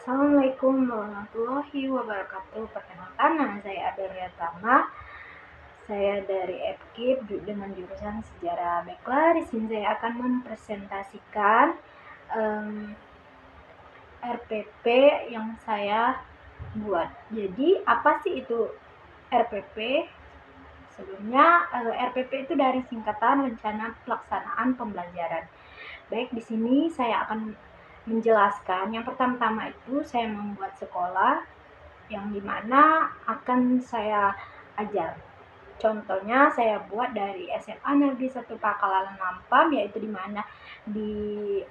Assalamualaikum warahmatullahi wabarakatuh. Perkenalkan, nama saya Adelia Tama. Saya dari FKIP dengan jurusan Sejarah. Baiklah, di sini saya akan mempresentasikan RPP yang saya buat. Jadi, apa sih itu RPP? Sebelumnya, RPP itu dari singkatan Rencana Pelaksanaan Pembelajaran. Baik, di sini saya akan menjelaskan. Yang pertama-tama itu saya membuat sekolah yang dimana akan saya ajar. Contohnya saya buat dari SMA Negeri 1 Pakalan Lampam, yaitu dimana di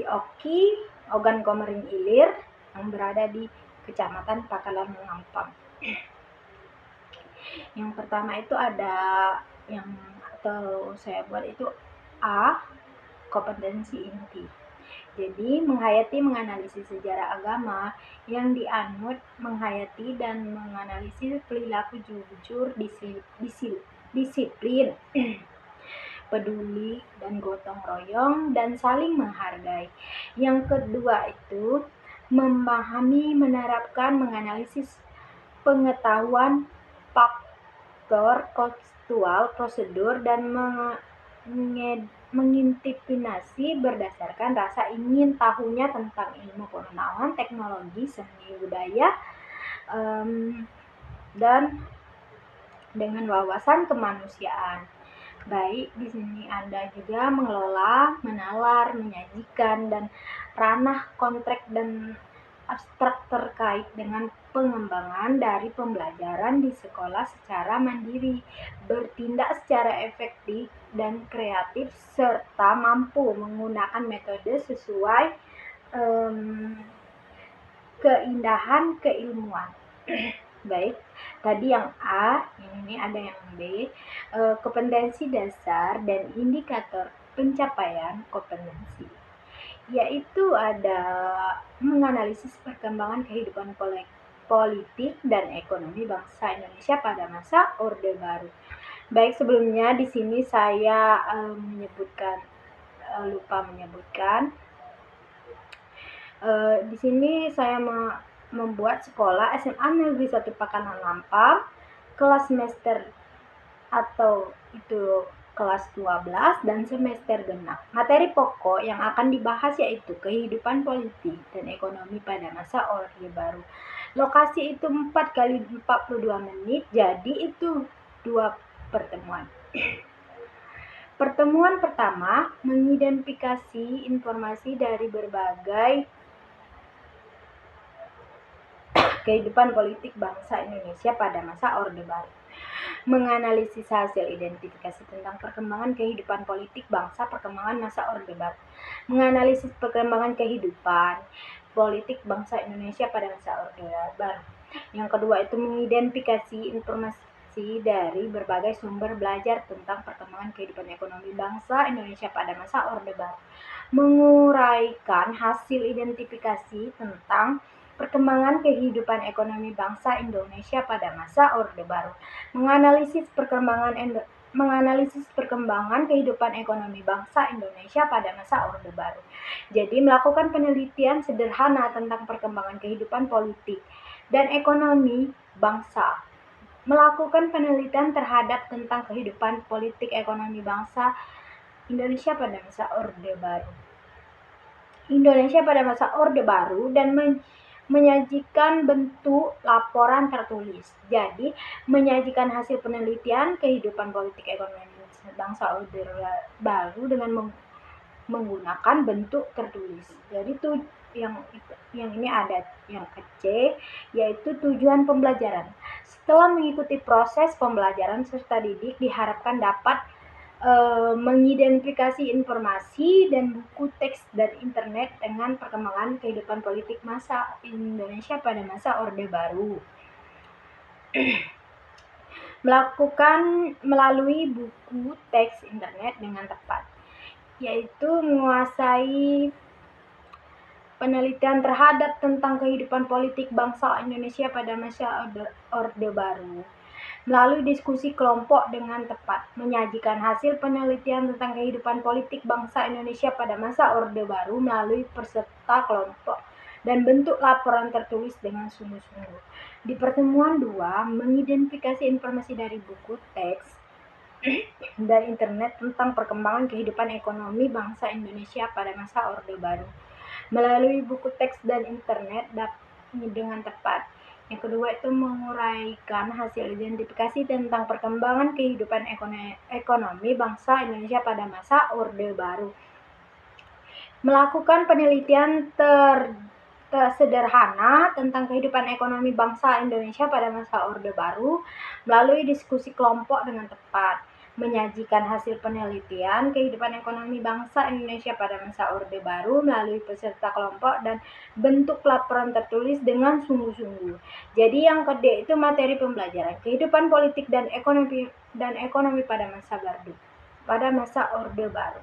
Oki, Ogan Komering Ilir, yang berada di Kecamatan Pakalan Lampam. Yang pertama itu ada saya buat itu A, kompetensi inti. Jadi, menghayati menganalisis sejarah agama yang dianut, menghayati dan menganalisis perilaku jujur, disiplin, peduli, dan gotong royong, dan saling menghargai. Yang kedua itu memahami, menerapkan, menganalisis pengetahuan, faktor kontekstual, prosedur, dan menginterpretasi berdasarkan rasa ingin tahunya tentang ilmu pengetahuan, teknologi, seni, budaya, dan dengan wawasan kemanusiaan. Baik, di sini Anda juga mengelola, menalar, menyajikan, dan ranah kontrak dan abstrak terkait dengan pengembangan dari pembelajaran di sekolah secara mandiri, bertindak secara efektif dan kreatif, serta mampu menggunakan metode sesuai keindahan keilmuan. Baik, tadi yang A, ini ada yang B, kompetensi dasar dan indikator pencapaian kompetensi, yaitu ada menganalisis perkembangan kehidupan politik dan ekonomi bangsa Indonesia pada masa Orde Baru. Baik, sebelumnya di sini saya lupa menyebutkan. Di sini saya membuat sekolah SMA Negeri 1 Pakalan Lampam, kelas semester atau itu kelas 12 dan semester genap. Materi pokok yang akan dibahas yaitu kehidupan politik dan ekonomi pada masa Orde Baru. Lokasi itu 4 kali 42 menit, jadi itu 2 pertemuan. Pertemuan pertama, mengidentifikasi informasi dari berbagai kehidupan politik bangsa Indonesia pada masa Orde Baru. Menganalisis hasil identifikasi tentang perkembangan kehidupan politik bangsa perkembangan masa Orde Baru. Menganalisis perkembangan kehidupan politik bangsa Indonesia pada masa Orde Baru. Yang kedua itu mengidentifikasi informasi dari berbagai sumber belajar tentang perkembangan kehidupan ekonomi bangsa Indonesia pada masa Orde Baru. Menguraikan hasil identifikasi tentang perkembangan kehidupan ekonomi bangsa Indonesia pada masa Orde Baru. Menganalisis perkembangan kehidupan ekonomi bangsa Indonesia pada masa Orde Baru. Jadi, melakukan penelitian sederhana tentang perkembangan kehidupan politik dan ekonomi bangsa. Melakukan penelitian terhadap tentang kehidupan politik ekonomi bangsa Indonesia pada masa Orde Baru. Dan menyajikan bentuk laporan tertulis. Jadi, menyajikan hasil penelitian kehidupan politik ekonomi bangsa Orde Baru dengan menggunakan bentuk tertulis. Jadi yang ini ada yang ke C, yaitu tujuan pembelajaran. Setelah mengikuti proses pembelajaran serta didik, diharapkan dapat mengidentifikasi informasi dan buku teks dan internet dengan perkembangan kehidupan politik masa Indonesia pada masa Orde Baru. Melakukan melalui buku teks internet dengan tepat, yaitu menguasai penelitian terhadap tentang kehidupan politik bangsa Indonesia pada masa Orde Baru. melalui diskusi kelompok dengan tepat, menyajikan hasil penelitian tentang kehidupan politik bangsa Indonesia pada masa Orde Baru melalui peserta kelompok, dan bentuk laporan tertulis dengan sungguh-sungguh. Di pertemuan 2, mengidentifikasi informasi dari buku, teks, dan internet tentang perkembangan kehidupan ekonomi bangsa Indonesia pada masa Orde Baru melalui buku teks dan internet dengan tepat. Yang kedua itu menguraikan hasil identifikasi tentang perkembangan kehidupan ekonomi bangsa Indonesia pada masa Orde Baru. Melakukan penelitian sederhana tentang kehidupan ekonomi bangsa Indonesia pada masa Orde Baru melalui diskusi kelompok dengan tepat. Menyajikan hasil penelitian kehidupan ekonomi bangsa Indonesia pada masa Orde Baru melalui peserta kelompok dan bentuk laporan tertulis dengan sungguh-sungguh. Jadi yang kedua itu materi pembelajaran kehidupan politik dan ekonomi pada masa Orde Baru.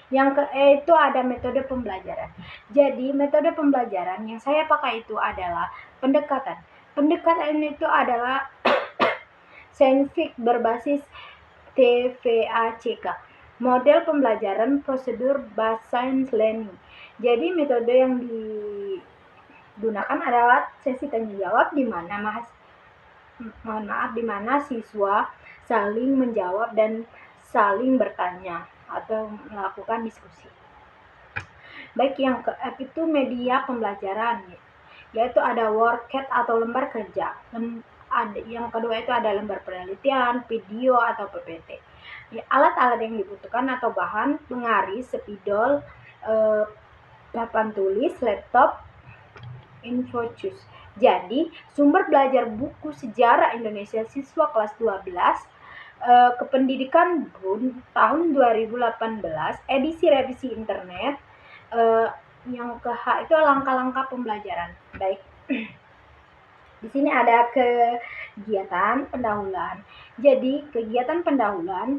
Yang itu ada metode pembelajaran. Jadi metode pembelajaran yang saya pakai itu adalah pendekatan. Pendekatan itu adalah saintifik berbasis TVACK. Model pembelajaran prosedur based science learning. Jadi metode yang digunakan adalah sesi tanya jawab di mana siswa saling menjawab dan saling bertanya atau melakukan diskusi. Baik, yang ke itu media pembelajaran, yaitu ada worksheet atau lembar kerja. Yang kedua itu ada lembar penelitian, video atau PPT. Alat-alat yang dibutuhkan atau bahan pengaris, spidol, papan tulis, laptop, infocus. Jadi sumber belajar buku sejarah Indonesia siswa kelas 12 Kependidikan BUN tahun 2018 edisi revisi internet. Yang ke-H itu langkah-langkah pembelajaran. Baik. Di sini ada kegiatan pendahuluan. Jadi, kegiatan pendahuluan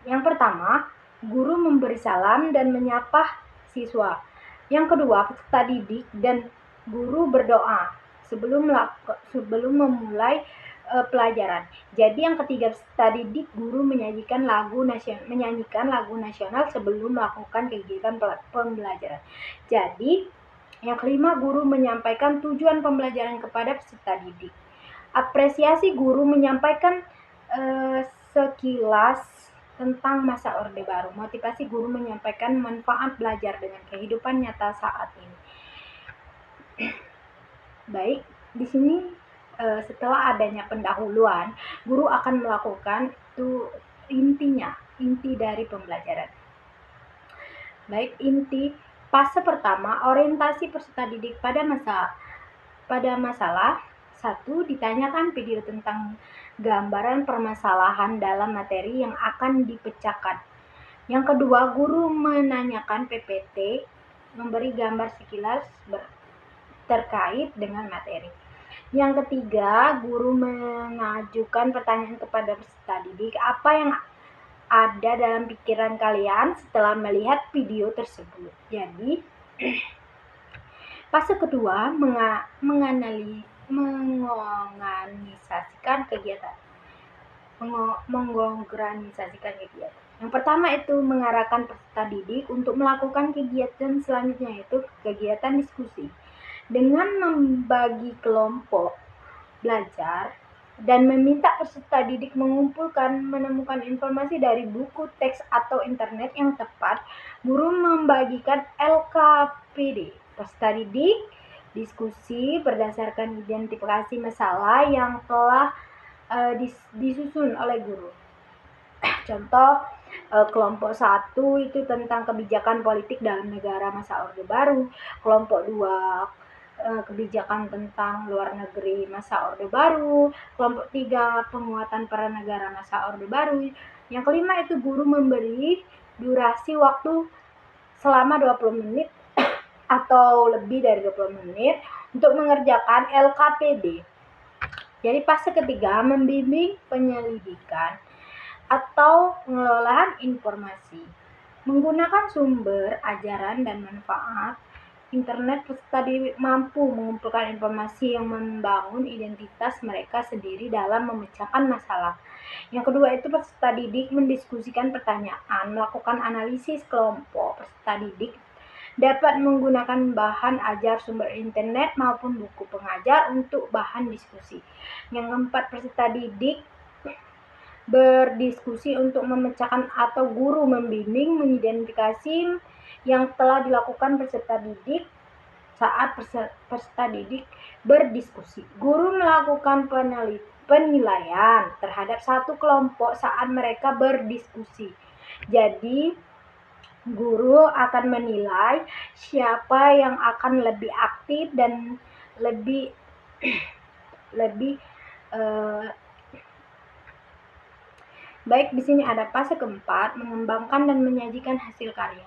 yang pertama, guru memberi salam dan menyapa siswa. Yang kedua, peserta didik dan guru berdoa sebelum memulai pelajaran. Jadi yang ketiga, peserta didik guru menyanyikan lagu nasional sebelum melakukan kegiatan pembelajaran. Jadi yang kelima, guru menyampaikan tujuan pembelajaran kepada peserta didik. Apresiasi guru menyampaikan sekilas tentang masa Orde Baru. Motivasi guru menyampaikan manfaat belajar dengan kehidupan nyata saat ini. Baik, di sini setelah adanya pendahuluan, guru akan melakukan itu inti dari pembelajaran. Baik, inti fase pertama, orientasi peserta didik pada masalah. 1. Ditanyakan video tentang gambaran permasalahan dalam materi yang akan dipecahkan. Yang kedua, guru menanyakan PPT, memberi gambar sekilas terkait dengan materi. Yang ketiga, guru mengajukan pertanyaan kepada peserta didik, apa yang ada dalam pikiran kalian setelah melihat video tersebut. Jadi, fase kedua, mengorganisasikan kegiatan. Yang pertama itu mengarahkan peserta didik untuk melakukan kegiatan selanjutnya, yaitu kegiatan diskusi. Dengan membagi kelompok belajar dan meminta peserta didik menemukan informasi dari buku, teks, atau internet yang tepat, guru membagikan LKPD. Peserta didik diskusi berdasarkan identifikasi masalah yang telah disusun oleh guru. Contoh, kelompok 1 itu tentang kebijakan politik dalam negara masa Orde Baru. Kelompok 2 kebijakan tentang luar negeri masa Orde Baru. Kelompok 3 penguatan peran negara masa Orde Baru. Yang kelima itu guru memberi durasi waktu selama 20 menit atau lebih dari 20 menit untuk mengerjakan LKPD. Jadi fase ketiga, membimbing penyelidikan atau pengelolaan informasi, menggunakan sumber ajaran dan manfaat internet, peserta didik mampu mengumpulkan informasi yang membangun identitas mereka sendiri dalam memecahkan masalah. Yang kedua itu peserta didik mendiskusikan pertanyaan, melakukan analisis kelompok. Peserta didik dapat menggunakan bahan ajar sumber internet maupun buku pengajar untuk bahan diskusi. Yang keempat, peserta didik berdiskusi untuk memecahkan atau guru membimbing mengidentifikasi yang telah dilakukan peserta didik saat peserta didik berdiskusi. Guru melakukan penilaian terhadap satu kelompok saat mereka berdiskusi. Jadi, guru akan menilai siapa yang akan lebih aktif dan lebih baik. Di sini ada fase keempat, mengembangkan dan menyajikan hasil karya.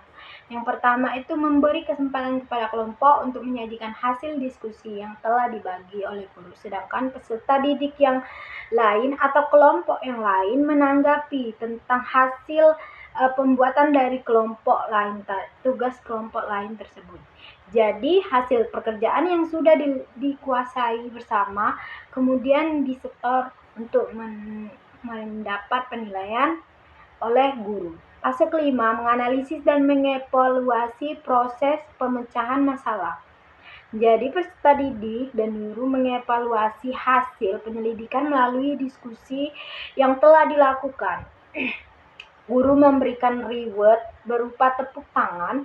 Yang pertama itu memberi kesempatan kepada kelompok untuk menyajikan hasil diskusi yang telah dibagi oleh guru, sedangkan peserta didik yang lain atau kelompok yang lain menanggapi tentang hasil pembuatan dari kelompok lain, tugas kelompok lain tersebut. Jadi hasil pekerjaan yang sudah dikuasai bersama kemudian disetor untuk mendapat penilaian oleh guru. Fase kelima, menganalisis dan mengevaluasi proses pemecahan masalah. Jadi peserta didik dan guru mengevaluasi hasil penyelidikan melalui diskusi yang telah dilakukan. Guru memberikan reward berupa tepuk tangan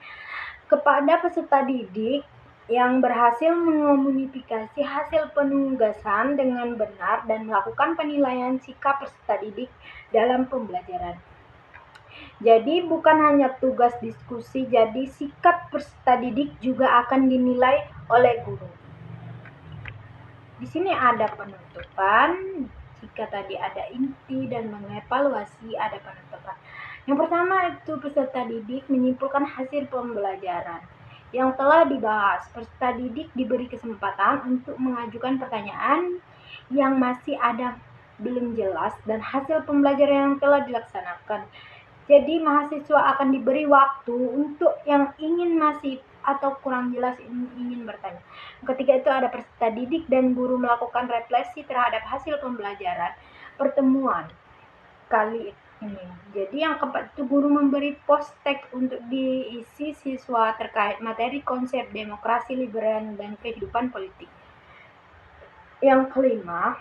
kepada peserta didik yang berhasil mengomunikasi hasil penugasan dengan benar dan melakukan penilaian sikap peserta didik dalam pembelajaran. Jadi bukan hanya tugas diskusi, jadi sikap peserta didik juga akan dinilai oleh guru. Di sini ada penutupan. Jika tadi ada inti dan mengevaluasi, ada penutupan. Yang pertama itu peserta didik menyimpulkan hasil pembelajaran yang telah dibahas. Peserta didik diberi kesempatan untuk mengajukan pertanyaan yang masih ada belum jelas dan hasil pembelajaran yang telah dilaksanakan. Jadi mahasiswa akan diberi waktu untuk yang ingin masih atau kurang jelas ingin bertanya. Ketika itu ada peserta didik dan guru melakukan refleksi terhadap hasil pembelajaran pertemuan kali ini. Jadi yang keempat itu guru memberi post-text untuk diisi siswa terkait materi konsep demokrasi liberal dan kehidupan politik. Yang kelima,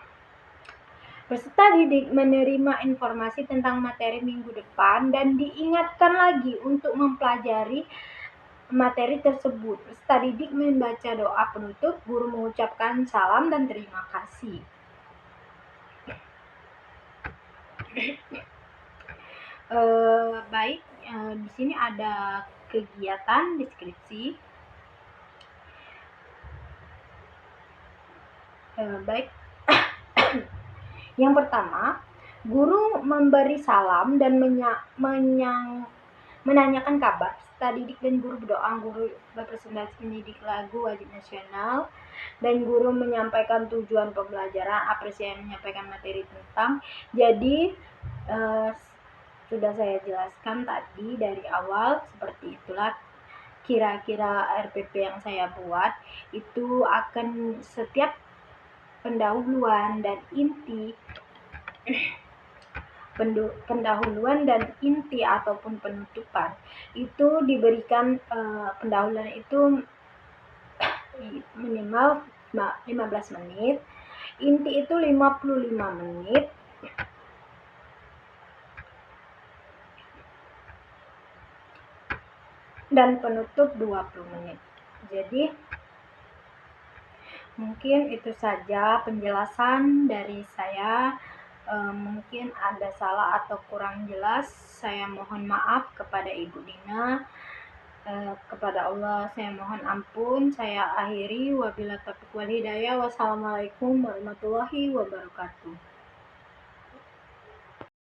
peserta didik menerima informasi tentang materi minggu depan dan diingatkan lagi untuk mempelajari materi tersebut. Peserta didik membaca doa penutup, guru mengucapkan salam dan terima kasih. Baik, di sini ada kegiatan deskripsi. Baik. Yang pertama, guru memberi salam dan menanyakan kabar. Peserta didik dan guru berdoa. Guru berpresentasi pendidik lagu wajib nasional dan guru menyampaikan tujuan pembelajaran, apresiasi menyampaikan materi tentang. Jadi sudah saya jelaskan tadi dari awal, seperti itulah kira-kira RPP yang saya buat. Itu akan setiap pendahuluan dan inti ataupun penutupan itu diberikan. Pendahuluan itu minimal 15 menit, inti itu 55 menit, dan penutup 20 menit. Jadi mungkin itu saja penjelasan dari saya. Mungkin ada salah atau kurang jelas, saya mohon maaf kepada Ibu Dina. Kepada Allah saya mohon ampun. Saya akhiri, wabillahi taufiq wal hidayah. Wassalamualaikum warahmatullahi wabarakatuh.